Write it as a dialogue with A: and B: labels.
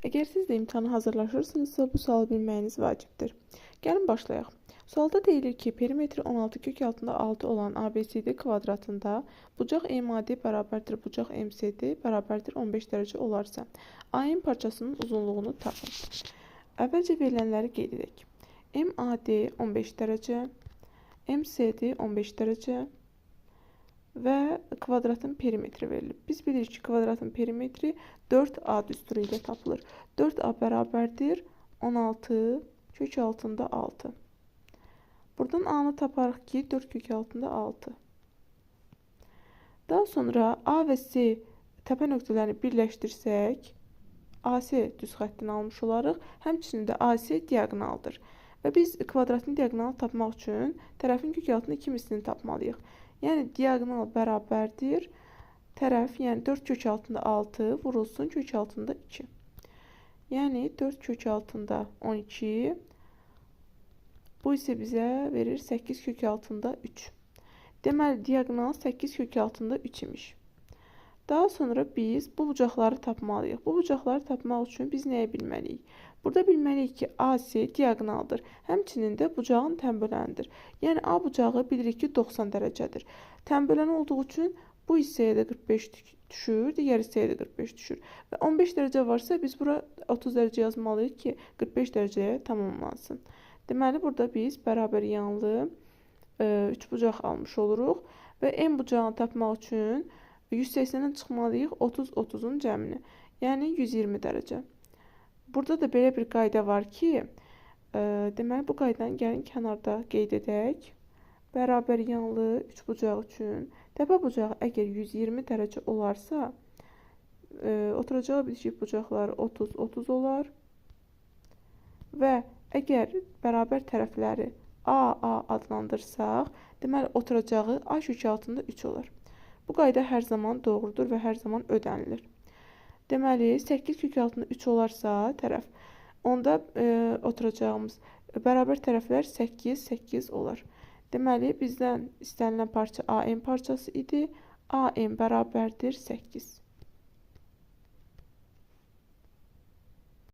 A: Əgər siz də imtahana hazırlaşırsınızsa, bu sualı bilməyiniz vacibdir. Gəlin başlayaq. Sualda deyilir ki, perimetri 16 kök altında 6 olan ABCD kvadratında bucaq EMAD bərabərdir bucaq MCD bərabərdir 15 dərəcə olarsa, AN parçasının uzunluğunu tapın. Əvvəlcə verilənləri qeyd edək. MAD 15 dərəcə, MCD 15 dərəcə və kvadratın perimetri verilib. Biz bilirik ki, kvadratın perimetri 4A düsturu ilə tapılır. 4A bərabərdir 16 kök altında 6. Buradan A-nı taparıq ki, 4 kök altında 6. Daha sonra A və C təpə nöqtələrini birləşdirsək, AC düz xəttini almış olarıq. Həmçinin də AC diaqonaldır. Və biz kvadratın diaqonalı tapmaq üçün tərəfin kök altında ikimisini tapmalıyıq. Yəni, diaqonal bərabərdir tərəf, yəni 4 kök altında 6 vurulsun kök altında 2. Yəni, 4 kök altında 12. Bu isə bizə verir 8 kök altında 3. Deməli, diaqonal 8 kök altında 3 imiş. Daha sonra biz bu bucaqları tapmalıyıq. Bu bucaqları tapmaq üçün biz nəyə bilməliyik? Burada bilməliyik ki, AC diaqonaldır. Həmçinin də bucağın tənbölənidir. Yəni, A bucağı bilirik ki, 90 dərəcədir. Tənböləni olduğu üçün bu hissəyə də 45 düşür, digər hissəyə də 45 düşür. Və 15 dərəcə varsa, biz bura 30 dərəcə yazmalıyıq ki, 45 dərəcəyə tamamlansın. Deməli, burada biz bərabər yanlı 3 bucaq almış oluruq və M bucağını tapmaq üçün 180-dən çıxmalıyıq 30-30-un cəmini. Yəni, 120 dərəcə. Burada da belə bir qayda var ki, deməli, bu qaydanı gəlin kənarda qeyd edək. Bərabər yanlı 3 bucaq üçün təpə bucağı əgər 120 dərəcə olarsa, oturacağı bitişik bucaqları 30-30 olar. Və əgər bərabər tərəfləri AA adlandırsaq, deməli, oturacağı A kökü altında 3 olar. Bu qayda hər zaman doğrudur və hər zaman ödənilir. Deməli, 8 kök altında 3 olarsa tərəf, onda oturacağımız bərabər tərəflər 8 olar. Deməli, bizdən istənilən parça AN parçası idi. AN bərabərdir 8.